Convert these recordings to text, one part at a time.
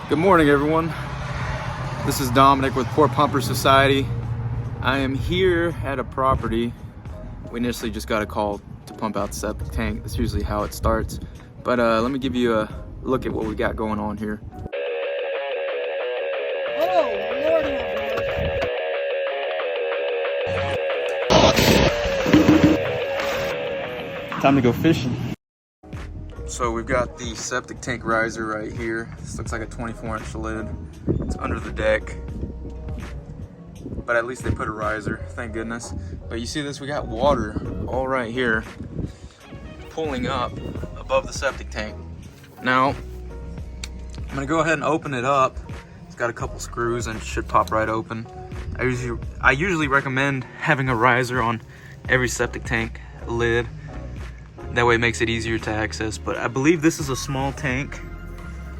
Good morning, everyone. This is Dominic with Poor Pumper Society. I am here at a property. We initially just got a call to pump out the septic tank. That's usually how it starts. But let me give you a look at what we got going on here. Oh, Lordy. Time to go fishing. So we've got the septic tank riser right here. This looks like a 24-inch lid. It's under the deck, but at least they put a riser, thank goodness. But you see this, we got water all right here pulling up above the septic tank. Now, I'm gonna go ahead and open it up. It's got a couple screws and it should pop right open. I usually recommend having a riser on every septic tank lid. That way it makes it easier to access, but I believe this is a small tank.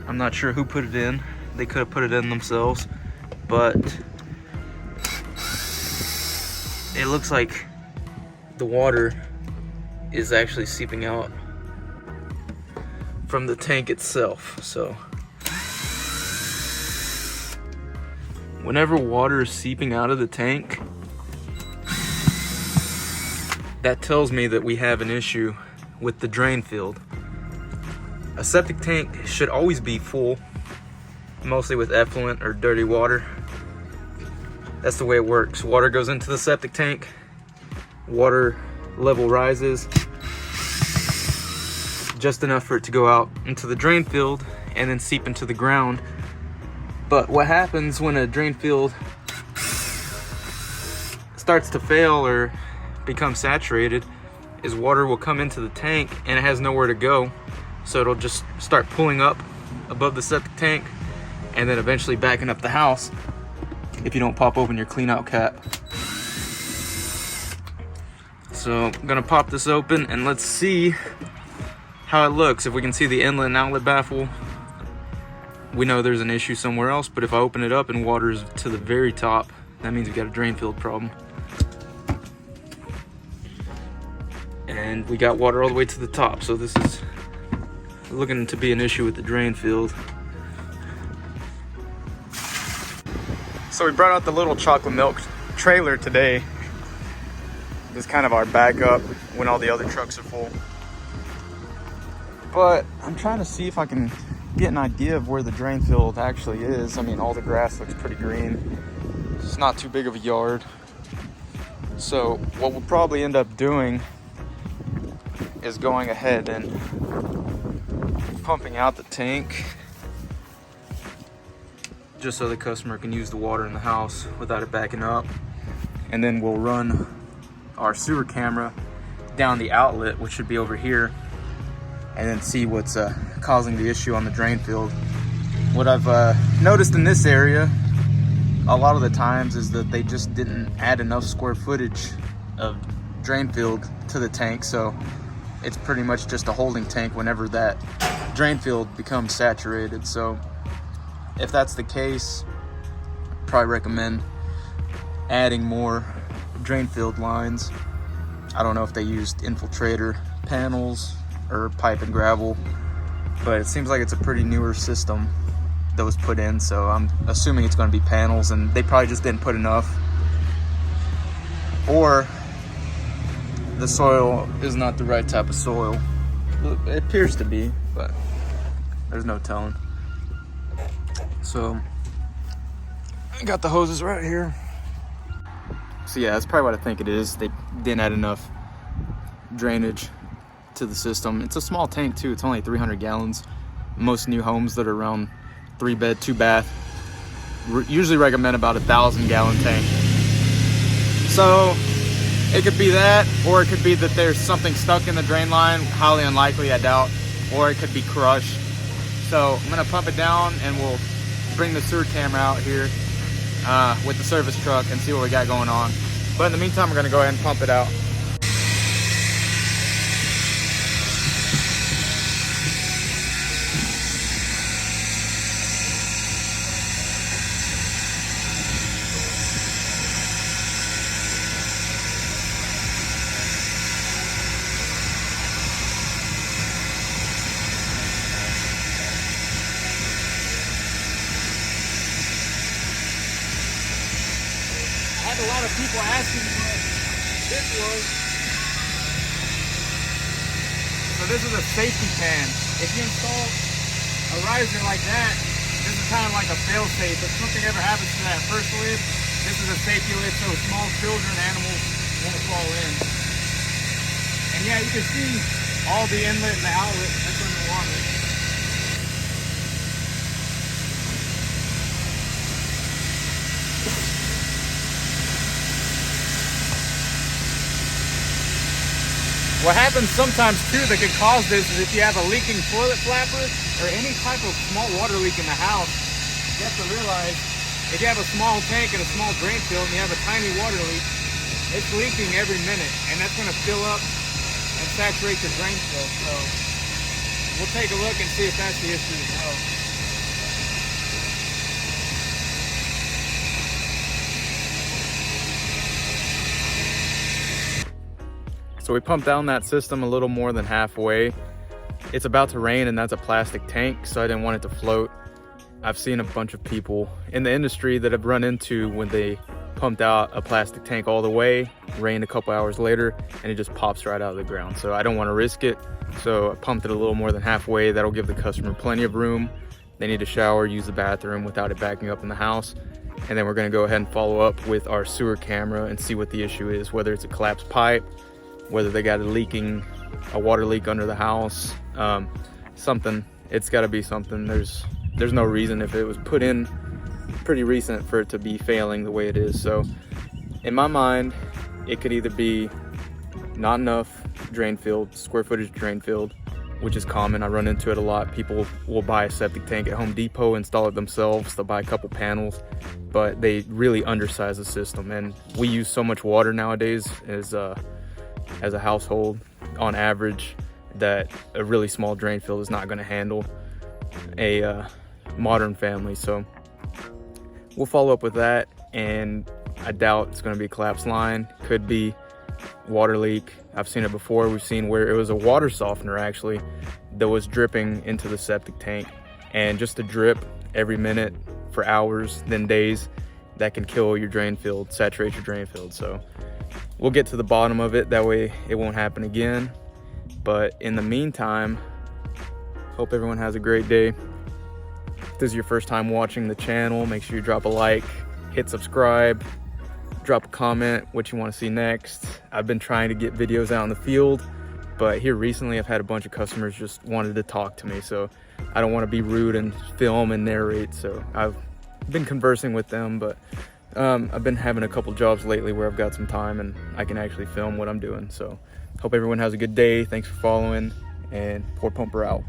I'm not sure who put it in. They could have put it in themselves, but it looks like the water is actually seeping out from the tank itself. So whenever water is seeping out of the tank, that tells me that we have an issue with the drain field. A septic tank should always be full, mostly with effluent or dirty water. That's the way it works. Water goes into the septic tank, water level rises just enough for it to go out into the drain field and then seep into the ground. But what happens when a drain field starts to fail or become saturated is water will come into the tank and it has nowhere to go. So it'll just start pulling up above the septic tank and then eventually backing up the house if you don't pop open your clean out cap. So I'm gonna pop this open and let's see how it looks. If we can see the inlet and outlet baffle, we know there's an issue somewhere else, but if I open it up and water is to the very top, that means we got a drain field problem. And we got water all the way to the top, so this is looking to be an issue with the drain field. So we brought out the little chocolate milk trailer today. This is kind of our backup when all the other trucks are full. But I'm trying to see if I can get an idea of where the drain field actually is. I mean, all the grass looks pretty green. It's not too big of a yard. So what we'll probably end up doing is going ahead and pumping out the tank just so the customer can use the water in the house without it backing up. And then we'll run our sewer camera down the outlet, which should be over here, and then see what's causing the issue on the drain field. What I've noticed in this area a lot of the times is that they just didn't add enough square footage of drain field to the tank, so it's pretty much just a holding tank whenever that drain field becomes saturated. So if that's the case, I'd probably recommend adding more drain field lines. I don't know if they used infiltrator panels or pipe and gravel, but it seems like it's a pretty newer system that was put in, so I'm assuming it's going to be panels, and they probably just didn't put enough, or the soil is not the right type of soil. It appears to be, but there's no telling. So I got the hoses right here. So yeah, that's probably what I think it is. They didn't add enough drainage to the system. It's a small tank too. It's only 300 gallons. Most new homes that are around 3-bed, 2-bath usually recommend about 1,000-gallon tank. So it could be that, or it could be that there's something stuck in the drain line. Highly unlikely, I doubt. Or it could be crushed. So I'm gonna pump it down and we'll bring the sewer camera out here with the service truck and see what we got going on. But in the meantime, we're gonna go ahead and pump it out. a lot of people asking what this was. So this is a safety pan. If you install a riser like that, this is kind of like a fail-safe. If something ever happens to that first lid, this is a safety lid so small children, animals won't fall in. And yeah, you can see all the inlet and the outlet that's underwater. What happens sometimes too that can cause this is if you have a leaking toilet flapper or any type of small water leak in the house, you have to realize if you have a small tank and a small drain field and you have a tiny water leak, it's leaking every minute and that's going to fill up and saturate your drain field. So we'll take a look and see if that's the issue as well. So we pumped down that system a little more than halfway. It's about to rain and that's a plastic tank, so I didn't want it to float. I've seen a bunch of people in the industry that have run into when they pumped out a plastic tank all the way, rained a couple hours later, and it just pops right out of the ground. So I don't want to risk it. So I pumped it a little more than halfway. That'll give the customer plenty of room. They need to shower, use the bathroom without it backing up in the house. And then we're gonna go ahead and follow up with our sewer camera and see what the issue is, whether it's a collapsed pipe, whether they got a water leak under the house, something. It's got to be something. There's no reason if it was put in pretty recent for it to be failing the way it is. So in my mind, it could either be not enough drain field, square footage drain field, which is common. I run into it a lot. People will buy a septic tank at Home Depot, install it themselves. They'll buy a couple panels, but they really undersize the system. And we use so much water nowadays as a household on average that a really small drain field is not going to handle a modern family. So we'll follow up with that, and I doubt it's going to be a collapsed line. Could be water leak. I've seen it before. We've seen where it was a water softener actually that was dripping into the septic tank, and just a drip every minute for hours, then days, that can kill your drain field, saturate your drain field. So we'll get to the bottom of it. That way it won't happen again. But in the meantime, hope everyone has a great day. If this is your first time watching the channel, make sure you drop a like, hit subscribe, drop a comment what you want to see next. I've been trying to get videos out in the field, but here recently I've had a bunch of customers just wanted to talk to me, so I don't want to be rude and film and narrate. So I've been conversing with them, but I've been having a couple jobs lately where I've got some time and I can actually film what I'm doing. So hope everyone has a good day. Thanks for following, and Pour Pumper out.